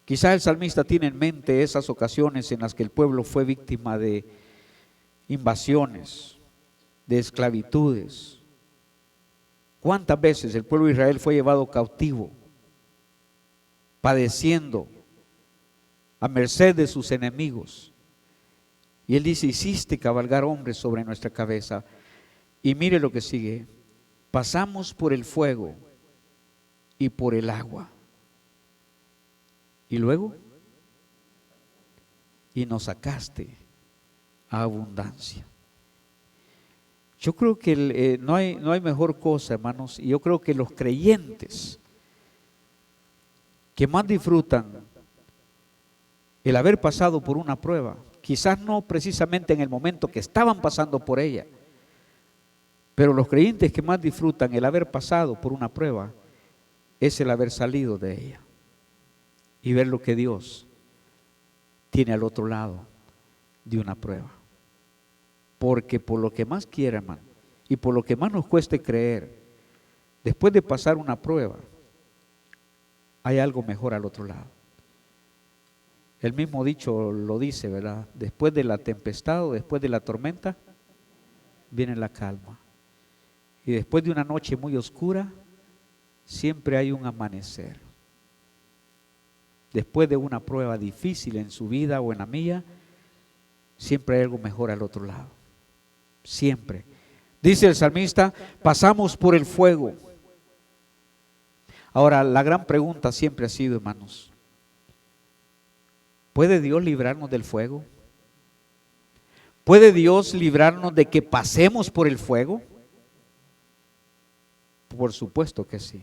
Speaker 1: Quizás el salmista tiene en mente esas ocasiones en las que el pueblo fue víctima de invasiones, de esclavitudes. ¿Cuántas veces el pueblo de Israel fue llevado cautivo, padeciendo a merced de sus enemigos? Y él dice, hiciste cabalgar hombres sobre nuestra cabeza. Y mire lo que sigue: pasamos por el fuego y por el agua. Y luego, y nos sacaste a abundancia. Yo creo que no hay mejor cosa, hermanos, y yo creo que los creyentes que más disfrutan el haber pasado por una prueba, quizás no precisamente en el momento que estaban pasando por ella, pero los creyentes que más disfrutan el haber pasado por una prueba es el haber salido de ella y ver lo que Dios tiene al otro lado de una prueba. Porque por lo que más quiera, hermano, y por lo que más nos cueste creer, después de pasar una prueba, hay algo mejor al otro lado. El mismo dicho lo dice, ¿verdad? Después de la tempestad o después de la tormenta, viene la calma. Y después de una noche muy oscura, siempre hay un amanecer. Después de una prueba difícil en su vida o en la mía, siempre hay algo mejor al otro lado. Siempre. Dice el salmista, pasamos por el fuego. Ahora, la gran pregunta siempre ha sido, hermanos, ¿puede Dios librarnos del fuego? ¿Puede Dios librarnos de que pasemos por el fuego? Por supuesto que sí.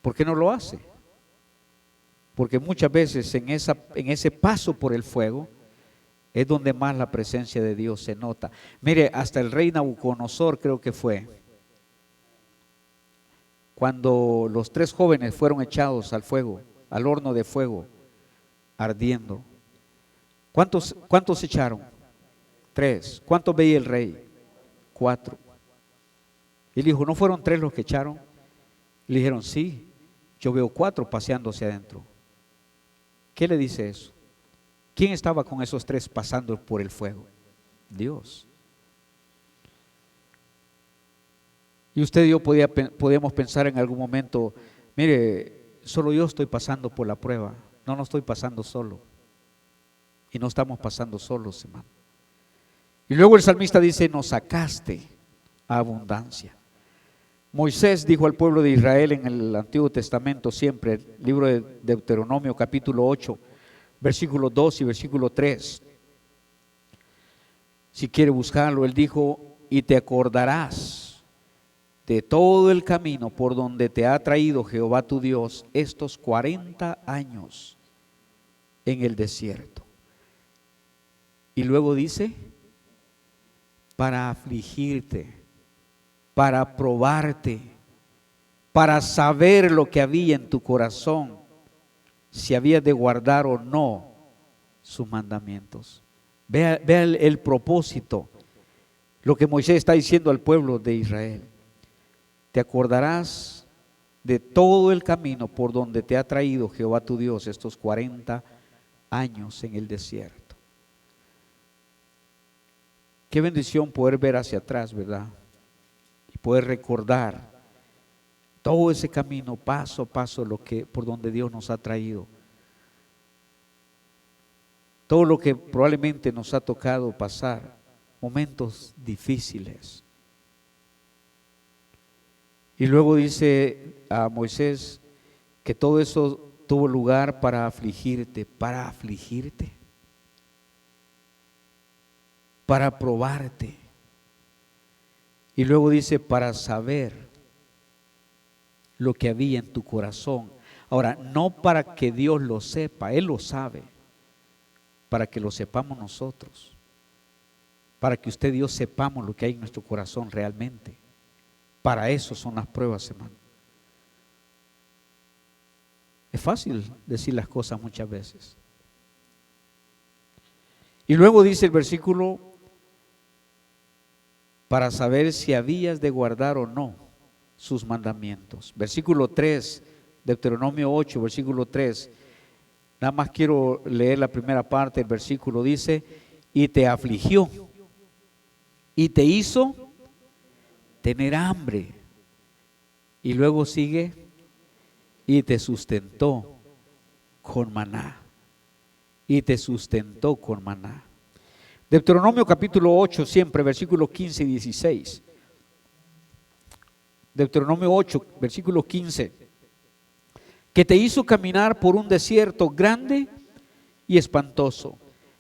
Speaker 1: ¿Por qué no lo hace? porque muchas veces en ese paso por el fuego es donde más la presencia de Dios se nota. Mire, hasta el rey Nabucodonosor creo que fue, cuando los 3 jóvenes fueron echados al fuego, al horno de fuego, ardiendo. ¿Cuántos echaron? 3. ¿Cuántos veía el rey? 4. Y le dijo, ¿no fueron 3 los que echaron? Le dijeron, sí, yo veo 4 paseándose adentro. ¿Qué le dice eso? ¿Quién estaba con esos 3 pasando por el fuego? Dios. Y usted y yo podíamos pensar en algún momento, mire, solo yo estoy pasando por la prueba, no estoy pasando solo. Y no estamos pasando solos, hermano. Y luego el salmista dice, nos sacaste a abundancia. Moisés dijo al pueblo de Israel en el Antiguo Testamento siempre, el libro de Deuteronomio capítulo 8, versículo 2 y versículo 3. Si quiere buscarlo, él dijo, y te acordarás de todo el camino por donde te ha traído Jehová tu Dios estos 40 años en el desierto. Y luego dice, para afligirte, para probarte, para saber lo que había en tu corazón, si habías de guardar o no sus mandamientos. Vea el propósito, lo que Moisés está diciendo al pueblo de Israel. Te acordarás de todo el camino por donde te ha traído Jehová tu Dios estos 40 años en el desierto. Qué bendición poder ver hacia atrás, ¿verdad? Y poder recordar todo ese camino, paso a paso, por donde Dios nos ha traído. Todo lo que probablemente nos ha tocado pasar, momentos difíciles. Y luego dice a Moisés que todo eso tuvo lugar para afligirte, para probarte. Y luego dice para saber lo que había en tu corazón. Ahora, no para que Dios lo sepa, Él lo sabe, para que lo sepamos nosotros, para que usted y yo sepamos lo que hay en nuestro corazón realmente. Para eso son las pruebas, hermano. Es fácil decir las cosas muchas veces. Y luego dice el versículo, para saber si habías de guardar o no sus mandamientos. Versículo 3, Deuteronomio 8, versículo 3. Nada más quiero leer la primera parte del versículo. Dice, y te afligió, y te hizo tener hambre. Y luego sigue, y te sustentó con maná. Y te sustentó con maná. Deuteronomio capítulo 8 siempre, versículos 15 y 16. Deuteronomio 8, versículo 15. Que te hizo caminar por un desierto grande y espantoso,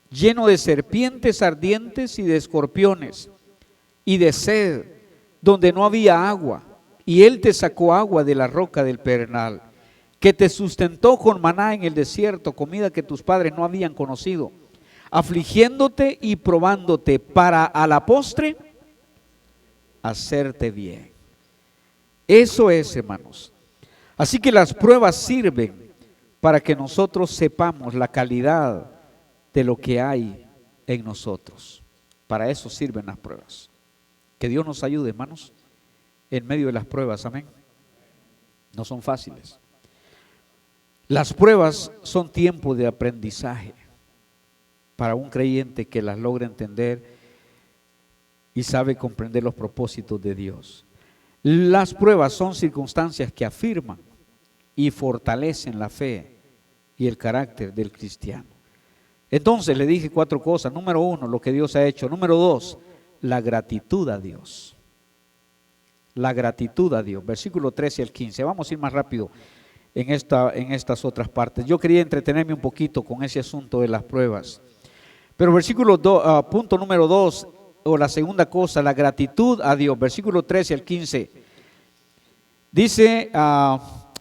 Speaker 1: lleno de serpientes ardientes y de escorpiones, y de sed, donde no había agua, y él te sacó agua de la roca del Pedernal, que te sustentó con maná en el desierto, comida que tus padres no habían conocido, afligiéndote y probándote para a la postre hacerte bien. Eso es, hermanos. Así que las pruebas sirven para que nosotros sepamos la calidad de lo que hay en nosotros. Para eso sirven las pruebas. Que Dios nos ayude, hermanos, en medio de las pruebas, amén. No son fáciles. Las pruebas son tiempo de aprendizaje para un creyente que las logra entender y sabe comprender los propósitos de Dios. Las pruebas son circunstancias que afirman y fortalecen la fe y el carácter del cristiano. Entonces le dije 4 cosas. Número 1, lo que Dios ha hecho. Número 2, la gratitud a Dios. La gratitud a Dios. Versículo 13 al 15. Vamos a ir más rápido en estas otras partes. Yo quería entretenerme un poquito con ese asunto de las pruebas. Pero punto número 2, o la segunda cosa, la gratitud a Dios. Versículo 13 al 15. Dice,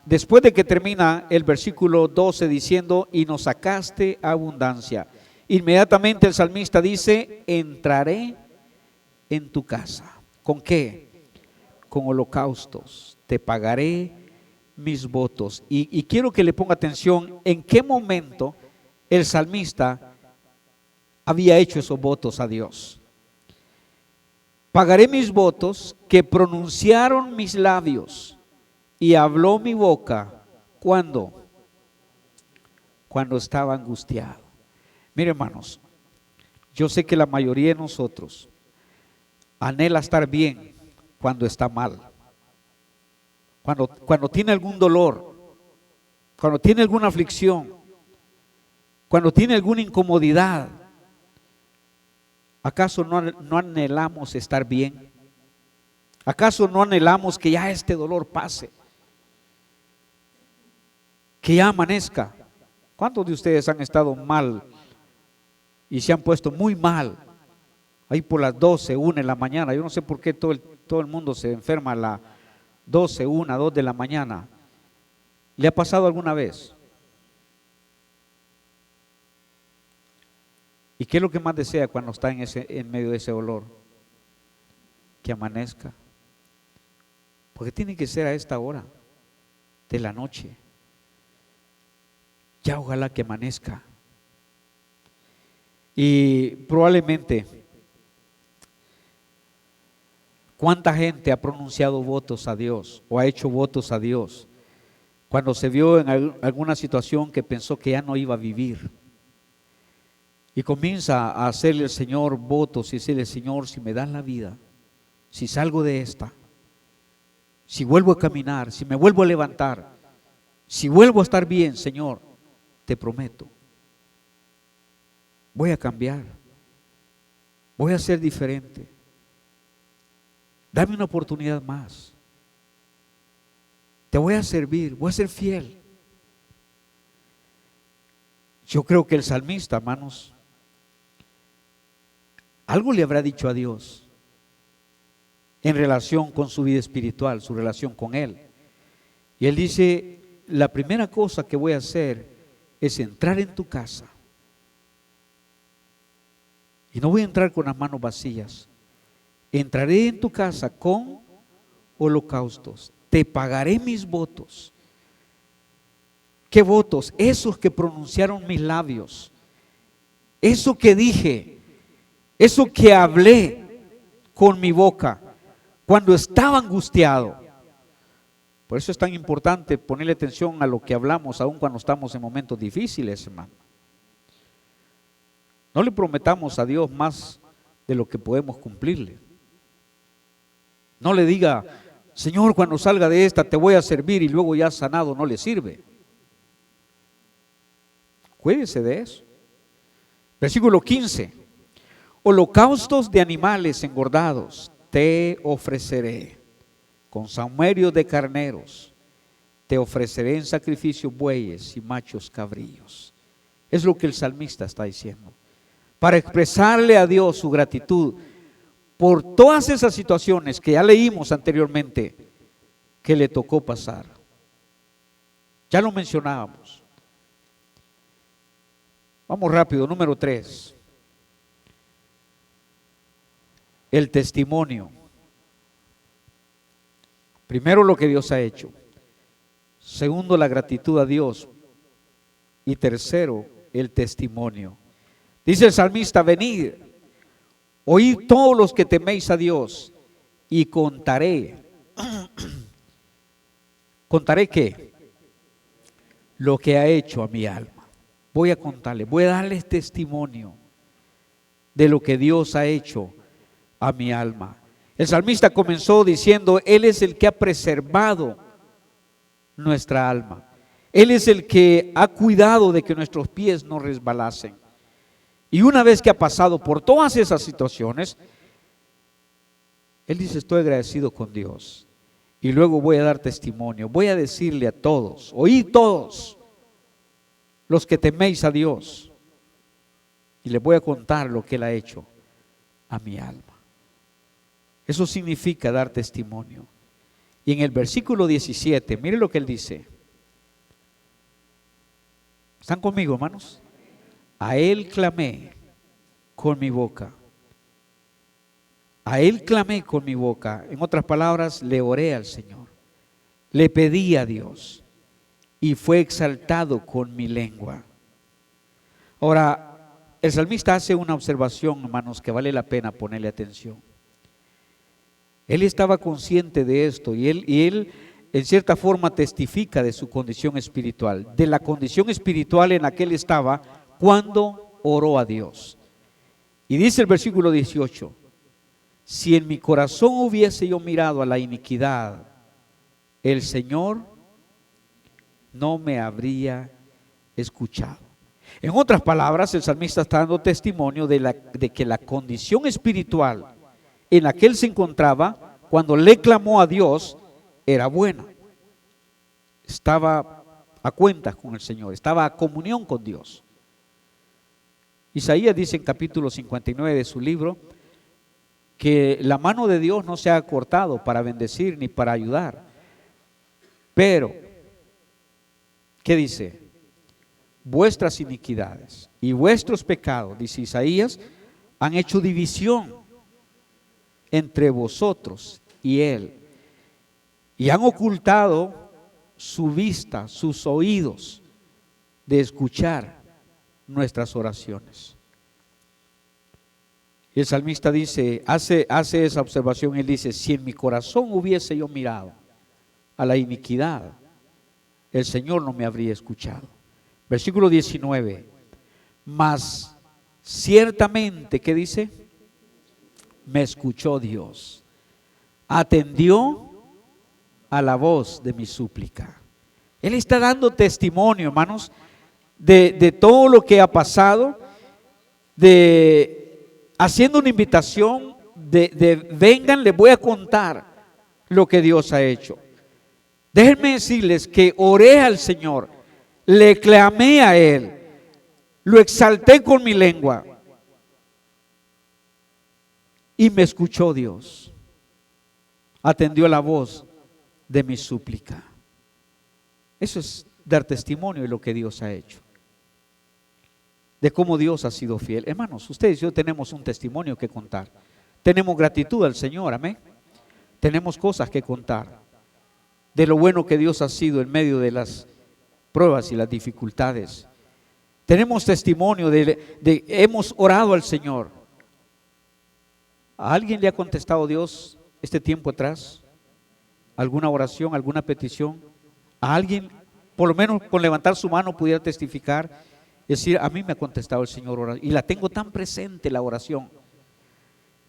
Speaker 1: después de que termina el versículo 12 diciendo, y nos sacaste abundancia, inmediatamente el salmista dice, entraré en tu casa. ¿Con qué? Con holocaustos, te pagaré mis votos. Y quiero que le ponga atención en qué momento el salmista había hecho esos votos a Dios. Pagaré mis votos que pronunciaron mis labios y habló mi boca. ¿Cuándo? Cuando estaba angustiado. Mire, hermanos, yo sé que la mayoría de nosotros anhela estar bien cuando está mal. Cuando tiene algún dolor, cuando tiene alguna aflicción, cuando tiene alguna incomodidad. ¿Acaso no anhelamos estar bien? ¿Acaso no anhelamos que ya este dolor pase? Que ya amanezca. ¿Cuántos de ustedes han estado mal y se han puesto muy mal? Ahí por las 12, 1 de la mañana. Yo no sé por qué todo el mundo se enferma a las 12, 1, 2 de la mañana. ¿Le ha pasado alguna vez? ¿Y qué es lo que más desea cuando está en medio de ese dolor? Que amanezca. Porque tiene que ser a esta hora de la noche. Ya ojalá que amanezca. Y probablemente, ¿cuánta gente ha pronunciado votos a Dios o ha hecho votos a Dios cuando se vio en alguna situación que pensó que ya no iba a vivir? Y comienza a hacerle al Señor votos y decirle, Señor, si me das la vida, si salgo de esta, si vuelvo a caminar, si me vuelvo a levantar, si vuelvo a estar bien, Señor, te prometo, voy a cambiar, voy a ser diferente. Dame una oportunidad más. Te voy a servir, voy a ser fiel. Yo creo que el salmista, hermanos, algo le habrá dicho a Dios en relación con su vida espiritual, su relación con Él. Y él dice, la primera cosa que voy a hacer es entrar en tu casa. Y no voy a entrar con las manos vacías. Entraré en tu casa con holocaustos. Te pagaré mis votos. ¿Qué votos? Esos que pronunciaron mis labios. Eso que dije. Eso que hablé con mi boca cuando estaba angustiado. Por eso es tan importante ponerle atención a lo que hablamos, aun cuando estamos en momentos difíciles, hermano. No le prometamos a Dios más de lo que podemos cumplirle. No le diga, Señor, cuando salga de esta te voy a servir y luego ya sanado no le sirve. Cuídese de eso. Versículo 15. Holocaustos de animales engordados te ofreceré, con sahumerios de carneros, te ofreceré en sacrificio bueyes y machos cabrillos. Es lo que el salmista está diciendo, para expresarle a Dios su gratitud por todas esas situaciones que ya leímos anteriormente que le tocó pasar. Ya lo mencionábamos. Vamos rápido, número 3. El testimonio. Primero, lo que Dios ha hecho. Segundo, la gratitud a Dios. Y tercero, el testimonio. Dice el salmista, venid, oíd todos los que teméis a Dios, y contaré. ¿Contaré qué? Lo que ha hecho a mi alma. Voy a contarle, voy a darles testimonio de lo que Dios ha hecho a mi alma. El salmista comenzó diciendo, Él es el que ha preservado nuestra alma. Él es el que ha cuidado de que nuestros pies no resbalasen. Y una vez que ha pasado por todas esas situaciones, él dice, estoy agradecido con Dios. Y luego voy a dar testimonio, voy a decirle a todos, oíd todos los que teméis a Dios. Y les voy a contar lo que Él ha hecho a mi alma. Eso significa dar testimonio. Y en el versículo 17, mire lo que Él dice. ¿Están conmigo, hermanos? A Él clamé con mi boca. A Él clamé con mi boca. En otras palabras, le oré al Señor. Le pedí a Dios y fue exaltado con mi lengua. Ahora, el salmista hace una observación, hermanos, que vale la pena ponerle atención. Él estaba consciente de esto y él en cierta forma testifica de su condición espiritual, de la condición espiritual en la que él estaba cuando oró a Dios. Y dice el versículo 18, si en mi corazón hubiese yo mirado a la iniquidad, el Señor no me habría escuchado. En otras palabras, el salmista está dando testimonio de que la condición espiritual en la que él se encontraba cuando le clamó a Dios era buena. Estaba a cuentas con el Señor, estaba a comunión con Dios. Isaías dice en capítulo 59 de su libro que la mano de Dios no se ha cortado para bendecir ni para ayudar. Pero, ¿qué dice? Vuestras iniquidades y vuestros pecados, dice Isaías, han hecho división entre vosotros y Él, y han ocultado su vista, sus oídos de escuchar nuestras oraciones. Y el salmista dice, hace esa observación, él dice, si en mi corazón hubiese yo mirado a la iniquidad, el Señor no me habría escuchado. Versículo 19, mas ciertamente, ¿qué dice? Me escuchó Dios, atendió a la voz de mi súplica. Él está dando testimonio, hermanos, de todo lo que ha pasado, haciendo una invitación de vengan, les voy a contar lo que Dios ha hecho. Déjenme decirles que oré al Señor, le clamé a Él, lo exalté con mi lengua y me escuchó Dios, atendió la voz de mi súplica. Eso es dar testimonio de lo que Dios ha hecho, de cómo Dios ha sido fiel. Hermanos, ustedes y yo tenemos un testimonio que contar. Tenemos gratitud al Señor, amén. Tenemos cosas que contar de lo bueno que Dios ha sido en medio de las pruebas y las dificultades. Tenemos testimonio de hemos orado al Señor. ¿A alguien le ha contestado Dios este tiempo atrás? ¿Alguna oración, alguna petición? ¿A alguien, por lo menos con levantar su mano, pudiera testificar? Es decir, a mí me ha contestado el Señor y la tengo tan presente la oración.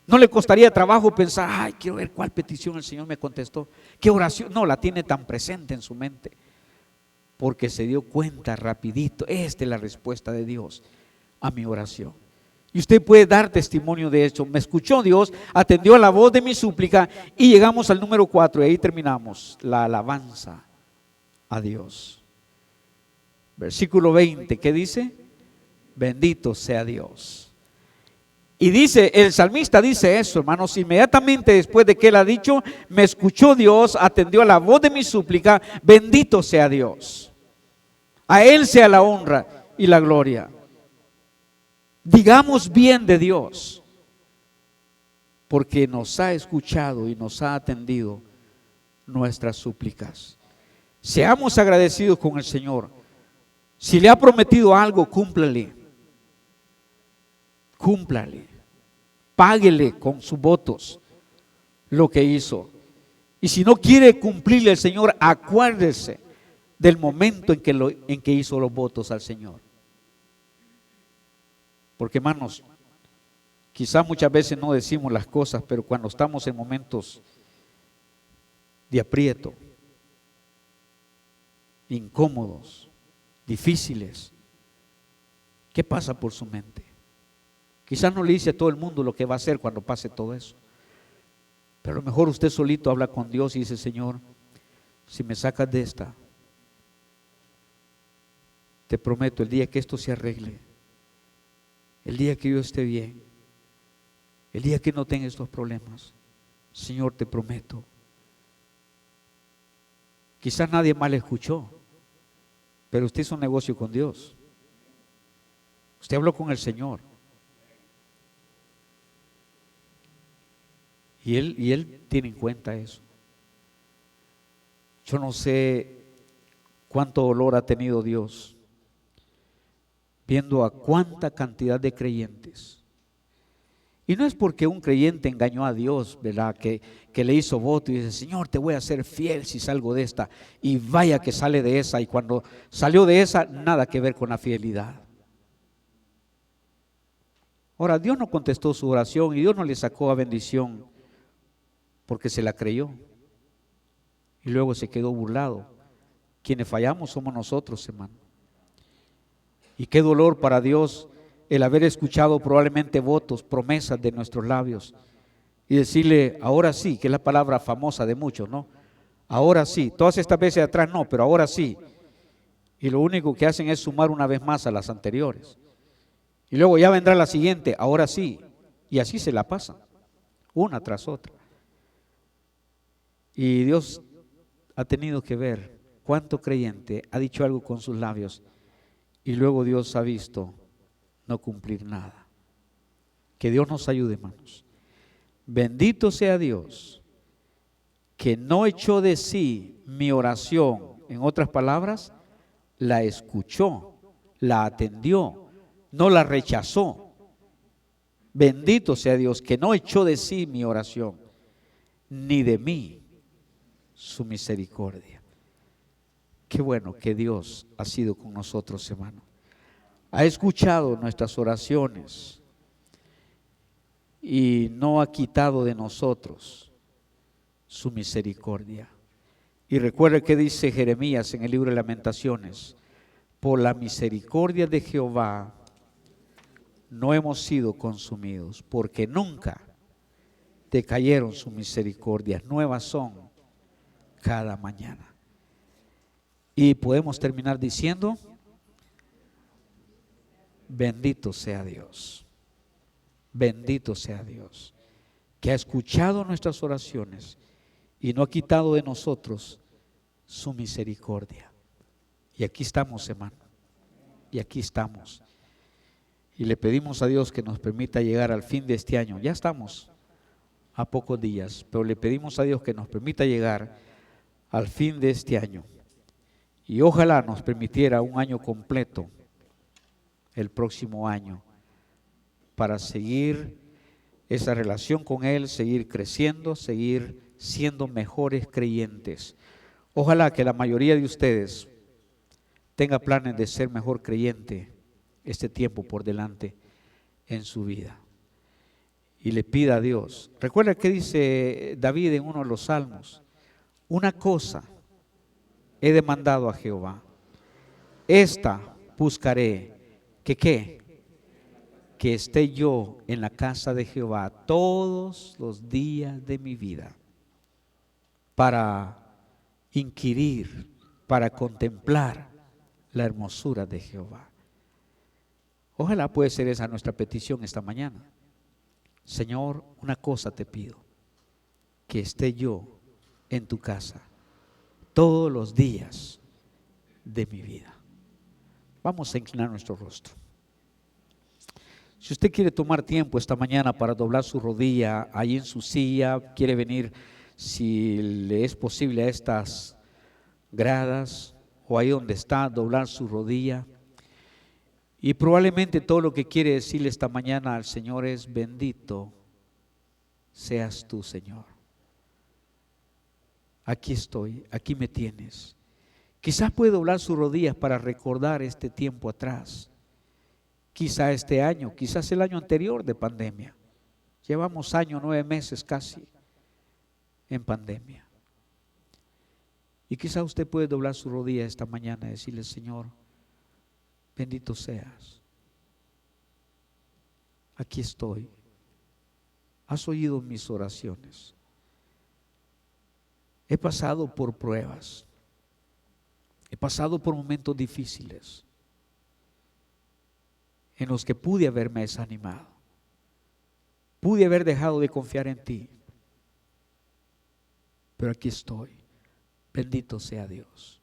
Speaker 1: No le costaría trabajo pensar, ay, quiero ver cuál petición el Señor me contestó, qué oración. No, la tiene tan presente en su mente, porque se dio cuenta rapidito, esta es la respuesta de Dios a mi oración. Y usted puede dar testimonio de eso. Me escuchó Dios, atendió a la voz de mi súplica, y llegamos al número 4 y ahí terminamos, la alabanza a Dios. Versículo 20, ¿qué dice? Bendito sea Dios. Y dice, el salmista dice eso, hermanos, inmediatamente después de que él ha dicho, me escuchó Dios, atendió a la voz de mi súplica, bendito sea Dios. A Él sea la honra y la gloria. Digamos bien de Dios, porque nos ha escuchado y nos ha atendido nuestras súplicas. Seamos agradecidos con el Señor. Si le ha prometido algo, cúmplale. Cúmplale. Páguele con sus votos lo que hizo. Y si no quiere cumplirle al Señor, acuérdese del momento en que hizo los votos al Señor. Porque, hermanos, quizás muchas veces no decimos las cosas, pero cuando estamos en momentos de aprieto, incómodos, difíciles, ¿qué pasa por su mente? Quizás no le dice a todo el mundo lo que va a hacer cuando pase todo eso, pero a lo mejor usted solito habla con Dios y dice, Señor, si me sacas de esta, te prometo, el día que esto se arregle, el día que yo esté bien, el día que no tenga estos problemas, Señor, te prometo. Quizás nadie más le escuchó, pero usted hizo un negocio con Dios Usted habló con el Señor. Y Él tiene en cuenta eso. Yo no sé cuánto dolor ha tenido Dios viendo a cuánta cantidad de creyentes. Y no es porque un creyente engañó a Dios, ¿verdad? Que le hizo voto y dice, Señor, te voy a ser fiel si salgo de esta. Y vaya que sale de esa. Y cuando salió de esa, nada que ver con la fidelidad. Ahora, Dios no contestó su oración y Dios no le sacó a bendición porque se la creyó. Y luego se quedó burlado. Quienes fallamos somos nosotros, hermano. Y qué dolor para Dios el haber escuchado probablemente votos, promesas de nuestros labios y decirle, ahora sí, que es la palabra famosa de muchos, ¿no? Ahora sí, todas estas veces atrás no, pero ahora sí. Y lo único que hacen es sumar una vez más a las anteriores. Y luego ya vendrá la siguiente, ahora sí. Y así se la pasan, una tras otra. Y Dios ha tenido que ver cuánto creyente ha dicho algo con sus labios y luego Dios ha visto no cumplir nada. Que Dios nos ayude, hermanos. Bendito sea Dios, que no echó de sí mi oración. En otras palabras, la escuchó, la atendió, no la rechazó. Bendito sea Dios, que no echó de sí mi oración, ni de mí su misericordia. Qué bueno que Dios ha sido con nosotros, hermano. Ha escuchado nuestras oraciones y no ha quitado de nosotros su misericordia. Y recuerde que dice Jeremías en el libro de Lamentaciones, por la misericordia de Jehová no hemos sido consumidos, porque nunca decayeron sus misericordias, nuevas son cada mañana. Y podemos terminar diciendo, bendito sea Dios, bendito sea Dios, que ha escuchado nuestras oraciones y no ha quitado de nosotros su misericordia. Y aquí estamos, hermano, y aquí estamos. Y le pedimos a Dios que nos permita llegar al fin de este año. Ya estamos a pocos días, pero le pedimos a Dios que nos permita llegar al fin de este año. Y ojalá nos permitiera un año completo el próximo año para seguir esa relación con Él, seguir creciendo, seguir siendo mejores creyentes. Ojalá que la mayoría de ustedes tenga planes de ser mejor creyente este tiempo por delante en su vida. Y le pida a Dios. Recuerda que dice David en uno de los salmos, una cosa he demandado a Jehová, esta buscaré, que ¿qué? Que esté yo en la casa de Jehová todos los días de mi vida, para inquirir, para contemplar la hermosura de Jehová. Ojalá pueda ser esa nuestra petición esta mañana. Señor, una cosa te pido, que esté yo en tu casa todos los días de mi vida. Vamos a inclinar nuestro rostro. Si usted quiere tomar tiempo esta mañana para doblar su rodilla ahí en su silla, quiere venir, si le es posible, a estas gradas o ahí donde está, doblar su rodilla. Y probablemente todo lo que quiere decirle esta mañana al Señor es: bendito seas tú, Señor. Aquí estoy, aquí me tienes. Quizás puede doblar sus rodillas para recordar este tiempo atrás. Quizá este año, quizás el año anterior de pandemia. Llevamos año, 9 meses casi en pandemia. Y quizá usted puede doblar su rodilla esta mañana y decirle: Señor, bendito seas. Aquí estoy. Has oído mis oraciones. He pasado por pruebas. He pasado por momentos difíciles en los que pude haberme desanimado. Pude haber dejado de confiar en ti. Pero aquí estoy. Bendito sea Dios.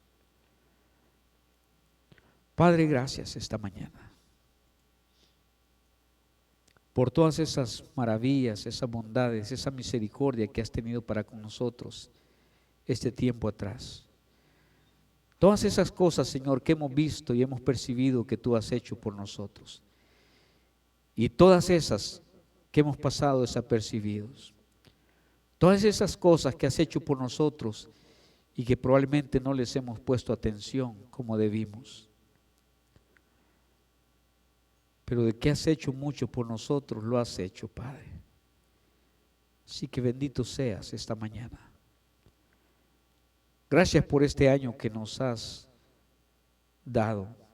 Speaker 1: Padre, gracias esta mañana. por todas esas maravillas, esas bondades, esa misericordia que has tenido para con nosotros este tiempo atrás. Todas esas cosas, Señor, que hemos visto y hemos percibido que tú has hecho por nosotros. Y todas esas que hemos pasado desapercibidos. Todas esas cosas que has hecho por nosotros y que probablemente no les hemos puesto atención como debimos. Pero de que has hecho mucho por nosotros, lo has hecho, Padre. Así que bendito seas esta mañana. Gracias por este año que nos has dado.